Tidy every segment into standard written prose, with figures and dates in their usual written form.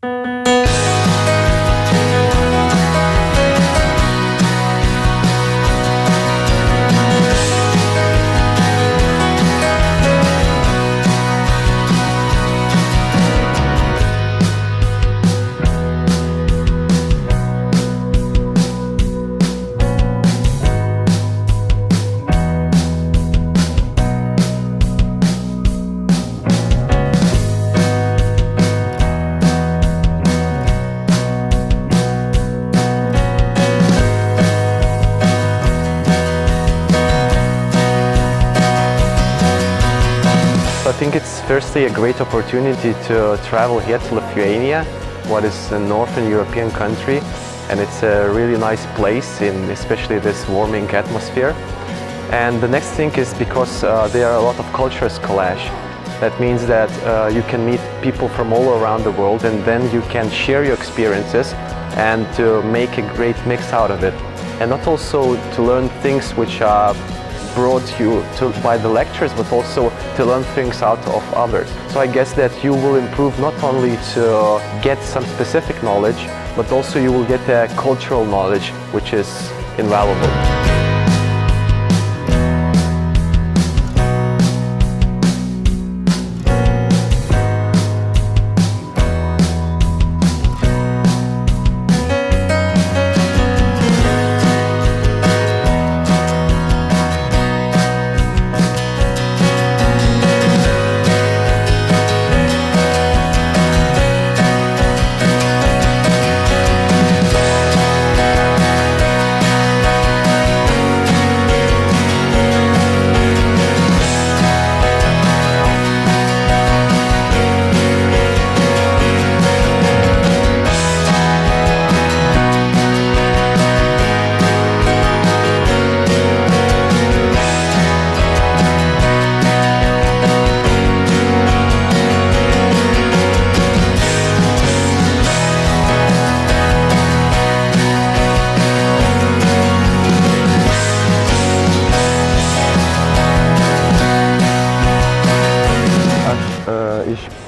I think it's firstly a great opportunity to travel here to Lithuania, what is a northern European country, and it's a really nice place in especially this warming atmosphere. And the next thing is because there are a lot of cultures clash. That means that you can meet people from all around the world, and then you can share your experiences and to make a great mix out of it. And not also to learn things which are brought you to by the lectures, but also to learn things out of others. So I guess that you will improve not only to get some specific knowledge, but also you will get a cultural knowledge, which is invaluable.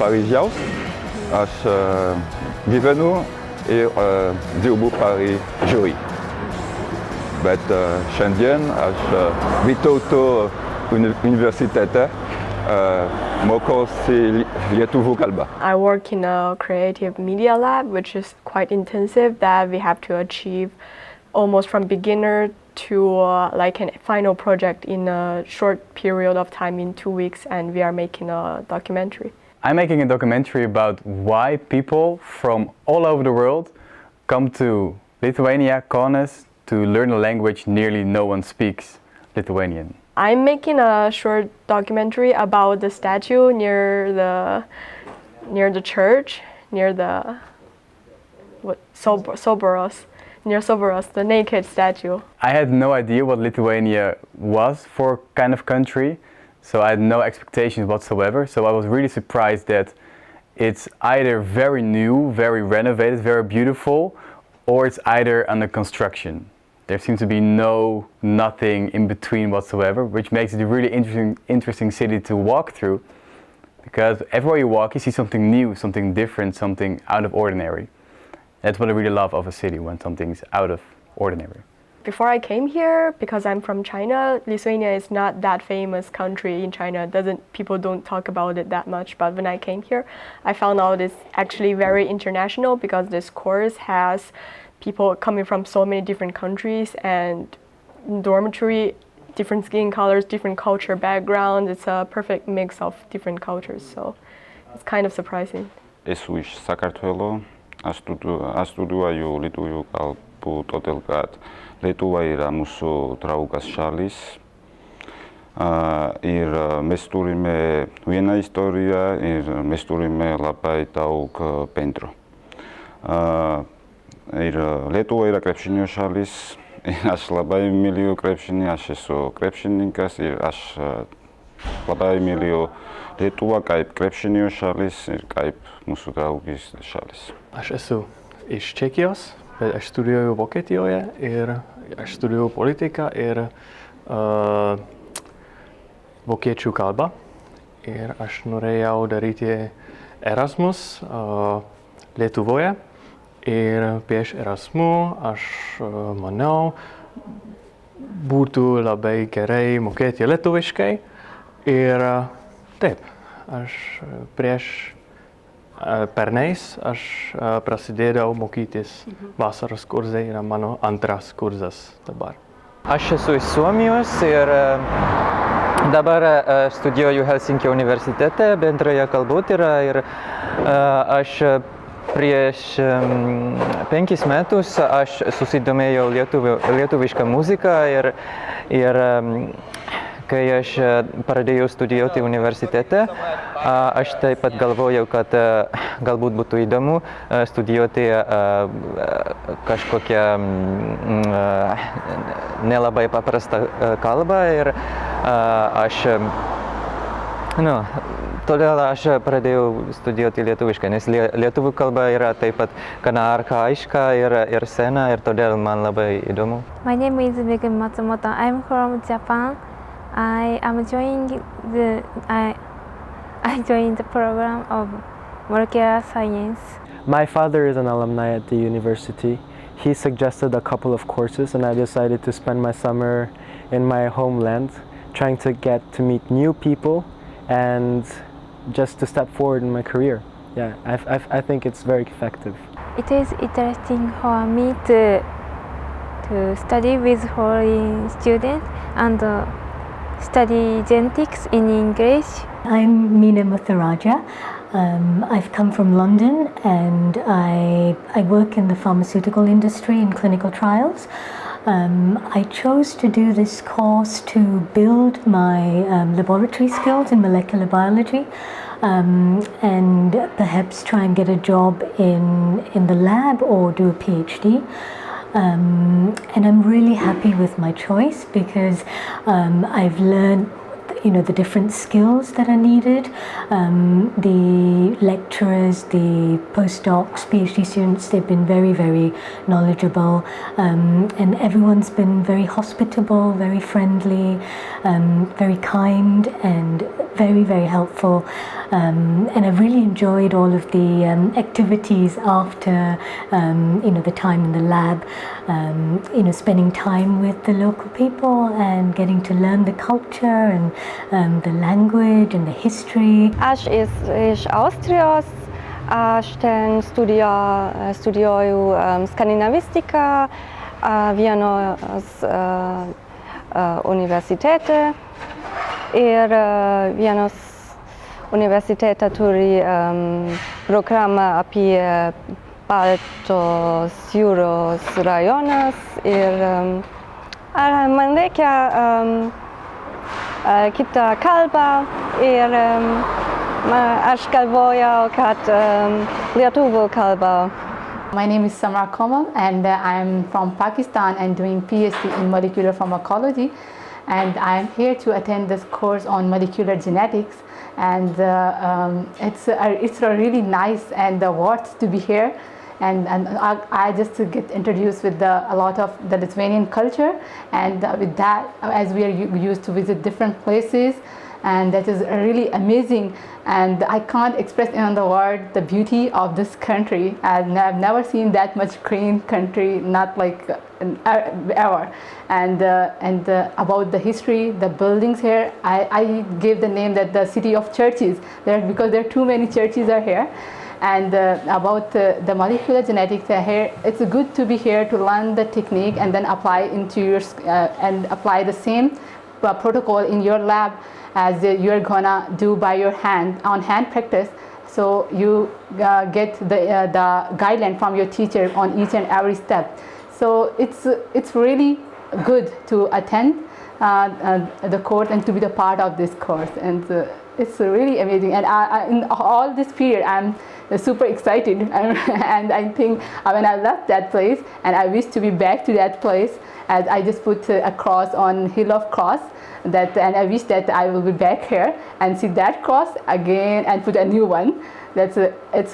Parijos, aš gyvenu ir dirbu Paryžiuje. Bet šiandien aš Vytauto universitete mokosi lietuvų kalbą. I work in a creative media lab, which is quite intensive, that we have to achieve almost from beginner to like a final project in a short period of time in 2 weeks, and we are making a documentary. I'm making a documentary about why people from all over the world come to Lithuania, Kaunas, to learn a language nearly no one speaks, Lithuanian. I'm making a short documentary about the statue near the church, near the Soboros, near Soboros, the naked statue. I had no idea what Lithuania was for kind of country. So I had no expectations whatsoever. So I was really surprised that it's either very new, very renovated, very beautiful, or it's either under construction. There seems to be nothing in between whatsoever, which makes it a really interesting city to walk through. Because everywhere you walk, you see something new, something different, something out of ordinary. That's what I really love of a city, when something's out of ordinary. Before I came here, because I'm from China, Lithuania is not that famous country in China. People don't talk about it that much. But when I came here, I found out it's actually very international, because this course has people coming from so many different countries, and dormitory, different skin colors, different culture background. It's a perfect mix of different cultures, so it's kind of surprising. Es uish საქართველო αστუდიო ლიტვიურ კალპუ ტოტელკად ლიტუაი რამუსო დრაუკას შალის ir mesturime viena historia ir mesturime labai daug pentru ir Lietuva yra krepšinio šalis, aš labai myliu krepšinį, aš esu krepšininkas ir aš labai myliu Lietuvą kaip krepšinio šalis ir kaip mūsų draugės šalis. Aš esu iš Čekijos, bet aš studijuoju Vokietijoje ir aš studijuoju politiką ir vokiečių kalbą. Ir aš norėjau daryti Erasmus Lietuvoje ir prieš Erasmus aš maniau, būtu labai gerai mokėti lietuviškai ir taip, aš prieš pernais aš prasidėjau mokytis vasaros kursai, yra mano antras kursas dabar. Aš esu iš Suomijos ir dabar studijuoju Helsinkio universitete bendroje kalbotyrą ir aš prieš 5 metus aš susidomėjau lietuvišką muziką ir kai aš pradėjau studijuoti universitete, aš taip pat galvojau, kad galbūt būtų įdomu studijuoti kažkokią nelabai paprastą kalbą ir todėl aš pradėjau studijuoti lietuviškai, nes lietuvių kalba yra taip pat gana archaiška ir sena ir todėl man labai įdomu. My name is Matsumoto. I'm from Japan. I joined the program of molecular science. My father is an alumni at the university. He suggested a couple of courses and I decided to spend my summer in my homeland trying to get to meet new people and just to step forward in my career. Yeah, I think it's very effective. It is interesting for me to study with foreign students and study genetics in English. I'm Meena Mutharaja. I've come from London and I work in the pharmaceutical industry in clinical trials. I chose to do this course to build my laboratory skills in molecular biology and perhaps try and get a job in the lab or do a PhD. And I'm really happy with my choice because I've learned the different skills that are needed. The lecturers, the postdocs, PhD students, they've been very, very knowledgeable and everyone's been very hospitable, very friendly, very kind and very, very helpful. And I've really enjoyed all of the activities after the time in the lab, spending time with the local people and getting to learn the culture and the language and the history. Aš iš Austrijos, aš ten studijuoju skandinavistiką vienos universitete ir vienos universitete turi programą apie Baltos jūros rajonas ir man reikia kitą kalbą ir aš galvojau, kad lietuvių kalba. My name is Samra Komal and I'm from Pakistan and doing PhD in molecular pharmacology, and I'm here to attend this course on molecular genetics, and it's a really nice and worth to be here. And I just to get introduced with a lot of the Lithuanian culture, and with that, as we are used to visit different places, and that is really amazing. And I can't express in the word the beauty of this country. I've never seen that much green country, not like ever. And about the history, the buildings here, I gave the name that the city of churches there because there are too many churches are here. And about the molecular genetics here, it's good to be here to learn the technique and then apply into your and apply the same protocol in your lab as you're gonna do by your hand on hand practice. So you get the guideline from your teacher on each and every step. So it's really good to attend the course and to be the part of this course, and it's really amazing. And in all this period, I'm super excited, and I think when I left that place, and I wish to be back to that place, as I just put a cross on Hill of Cross, and I wish that I will be back here and see that cross again and put a new one. It's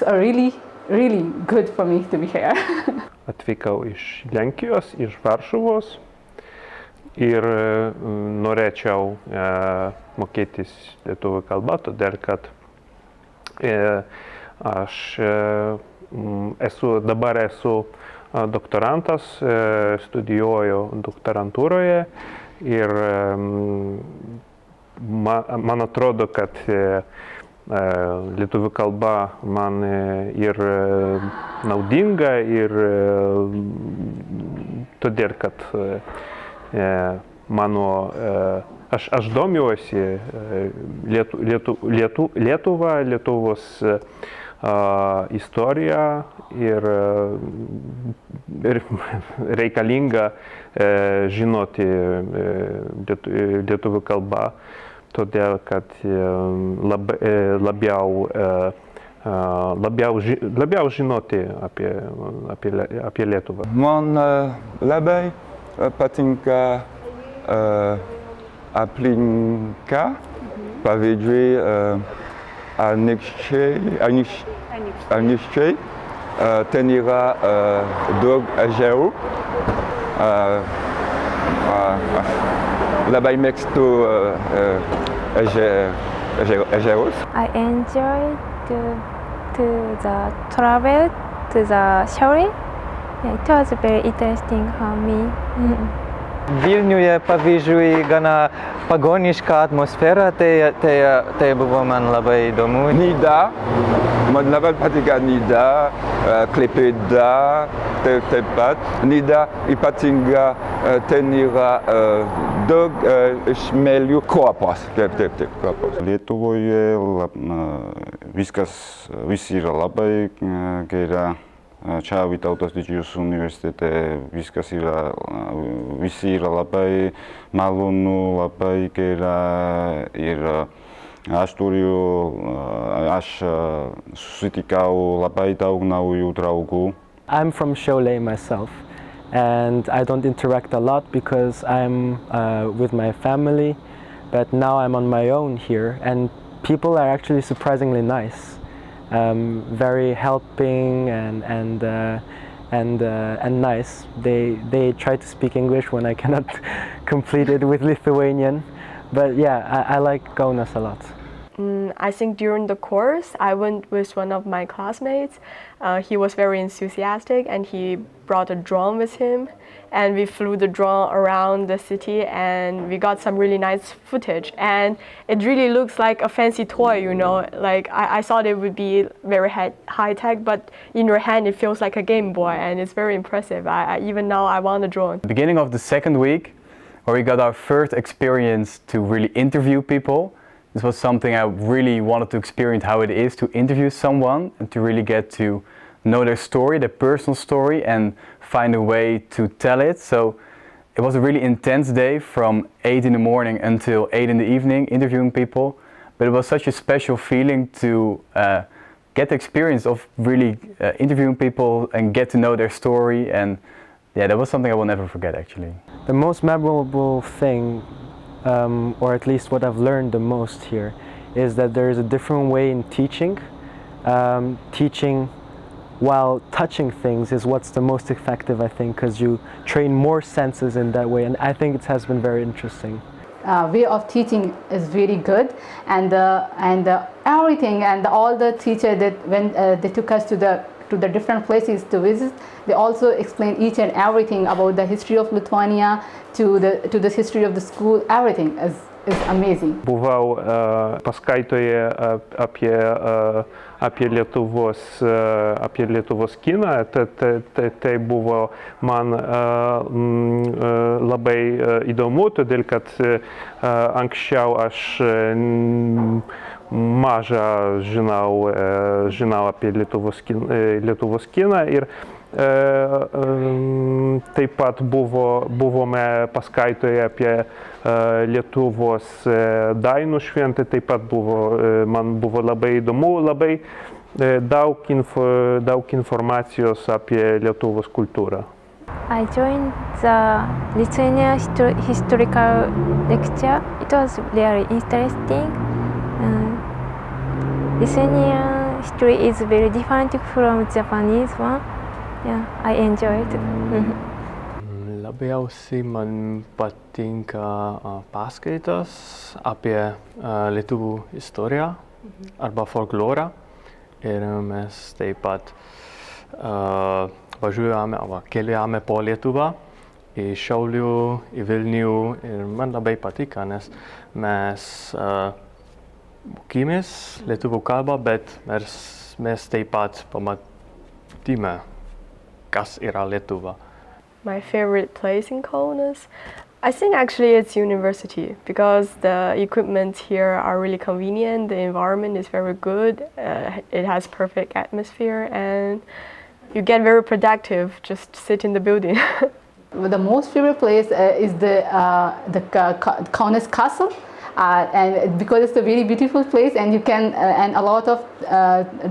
a really good for me to be here. Atvykau iš Lenkijos, iš Varšuvos ir norėčiau mokytis lietuvių kalbą, todėl kad aš dabar esu doktorantas, studijuoju doktorantūroje ir man atrodo, kad lietuvių kalba man ir naudinga ir todėl, kad aš domiuosi Lietuva, Lietuvos istorija ir reikalinga žinoti lietuvių kalbą, todėl kad labiau žinoti apie Lietuvą. Man labai patinka aplinka, pavyzdžiui, Anykščiai, ten yra daug ežerų. Labai mėgstu ežerus. I enjoy to the travel to the shore. Yeah, it was very interesting for me. Vilniuje, pavyzdžiui, gana pagoniška atmosfera, tai buvo man labai įdomu. Nida, man labai patinka Nida, Klaipėda, taip pat. Nida ypatinga, ten yra daug smėlių kopos. Taip, kopos. Lietuvoje visi yra labai gera. Čia Vytautas didžiosios universitete visi yra labai malonu, labai gera ir aš susitikau labai daug naujų draugų. I'm from Šiauliai myself, and I don't interact a lot because I'm with my family, but now I'm on my own here, and people are actually surprisingly nice. Very helping and nice. They try to speak English when I cannot complete it with Lithuanian, but yeah, I like Kaunas a lot. I think during the course I went with one of my classmates. He was very enthusiastic and he brought a drone with him, and we flew the drone around the city and we got some really nice footage, and it really looks like a fancy toy, you know, like I thought it would be very high tech, but in your hand it feels like a Game Boy, and it's very impressive. Even now I want a drone. Beginning of the second week, where we got our first experience to really interview people, this was something I really wanted to experience, how it is to interview someone and to really get to know their story, their personal story, and find a way to tell it. So it was a really intense day from 8 in the morning until 8 in the evening interviewing people, but it was such a special feeling to get the experience of really interviewing people and get to know their story, and yeah, that was something I will never forget actually. The most memorable thing, or at least what I've learned the most here, is that there is a different way in teaching. Teaching while touching things is what's the most effective, I think, because you train more senses in that way, and I think it has been very interesting. Way of teaching is very good, and everything, and all the teachers that when they took us to the different places to visit, they also explained each and everything about the history of Lithuania, to the history of the school. Everything is amazing. Buvau paskaitoje apie Lietuvos kiną, tai buvo man labai įdomu, todėl kad anksčiau aš maža žinau apie Lietuvos kiną ir taip pat buvome paskaitoje apie Lietuvos dainų šventę, taip pat man buvo labai įdomu, labai daug informacijos apie Lietuvos kultūrą. I joined the Lithuania historical lecture. It was very interesting. Lithuanian history is very different from Japanese one. Yeah, I enjoyed it. Labiausiai man patinka paskaitos apie lietuvių istoriją arba folklorą, ir mes taip pat keliavome po Lietuvą, į Šiaulių, į Vilnių ir man labai patiko, nes mes mokėmės lietuvių kalbą, bet mes taip pat pamatėme, kas yra Lietuva. My favorite place in Kaunas, I think actually it's university because the equipment here are really convenient, the environment is very good, it has perfect atmosphere and you get very productive, just sit in the building. The most favorite place is the Kaunas Castle. And because it's a very beautiful place and you can and a lot of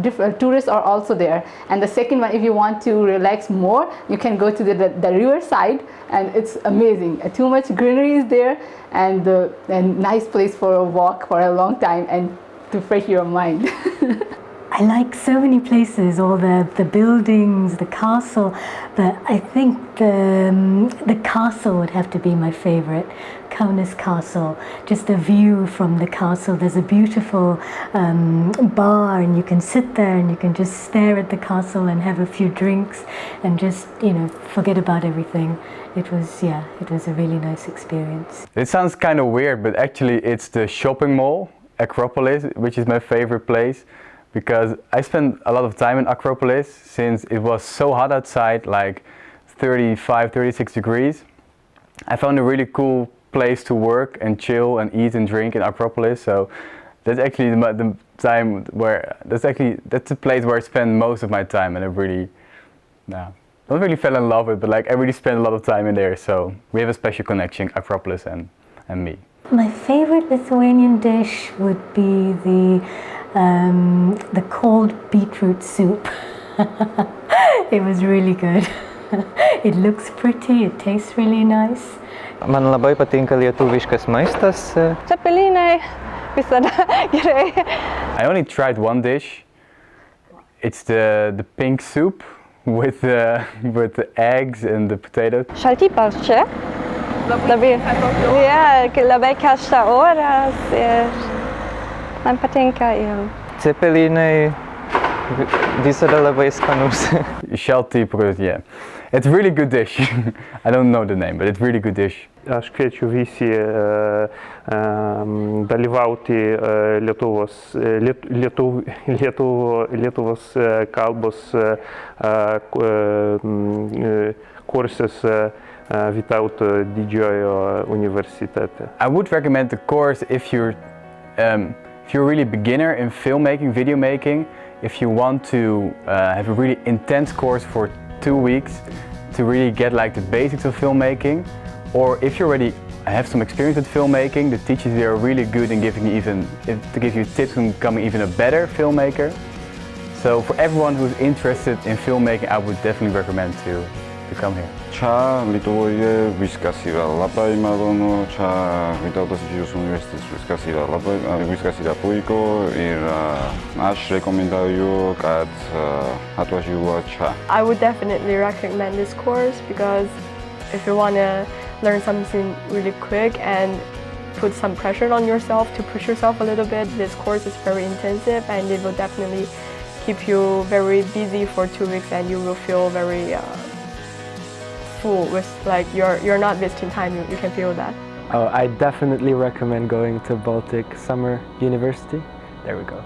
different tourists are also there. And the second one, if you want to relax more, you can go to the river side and it's amazing. Too much greenery is there and nice place for a walk for a long time and to fresh your mind. I like so many places, all the buildings, the castle, but I think the castle would have to be my favorite. Kaunas Castle, just the view from the castle. There's a beautiful bar and you can sit there and you can just stare at the castle and have a few drinks and just, forget about everything. It was a really nice experience. It sounds kind of weird, but actually it's the shopping mall, Acropolis, which is my favorite place. Because I spent a lot of time in Acropolis since it was so hot outside, like 35, 36 degrees. I found a really cool place to work and chill and eat and drink in Acropolis. So that's actually the time where, that's the place where I spend most of my time, and I really, don't really fell in love with it, but like I really spent a lot of time in there. So we have a special connection, Acropolis and me. My favorite Lithuanian dish would be the cold beetroot soup. It was really good. It looks pretty, it tastes really nice. Man labai patinka lietuviškas maistas. Cepelinai visada gerai. I only tried one dish. It's the pink soup with the eggs and the potatoes. Šaltibarščiai. Labai karšta oras ir man patinka ir Cepelinai visada labai skanus. Šaltibarščiai, yeah. It's a really good dish. I don't know the name, but it's a really good dish. Aš kviečiu visi dalyvauti Lietuvos kalbos kursus Vytauto didžiojo universitete. I would recommend the course if you're really beginner in filmmaking, video making, if you want to have a really intense course for 2 weeks to really get like the basics of filmmaking, or if you already have some experience with filmmaking, the teachers there are really good in giving you to give you tips on becoming even a better filmmaker. So for everyone who's interested in filmmaking, I would definitely recommend to come here. Ča Lietuvoj viskas yra labai malonu, ča Vytautas didžiosios universitetas viskas yra puiku ir aš rekomendēju, kad atvažiuot ča. I would definitely recommend this course because if you want to learn something really quick and put some pressure on yourself to push yourself a little bit, this course is very intensive and it will definitely keep you very busy for 2 weeks and you will feel very full with like you're not wasting time, you can feel that. I definitely recommend going to Baltic Summer University. There we go.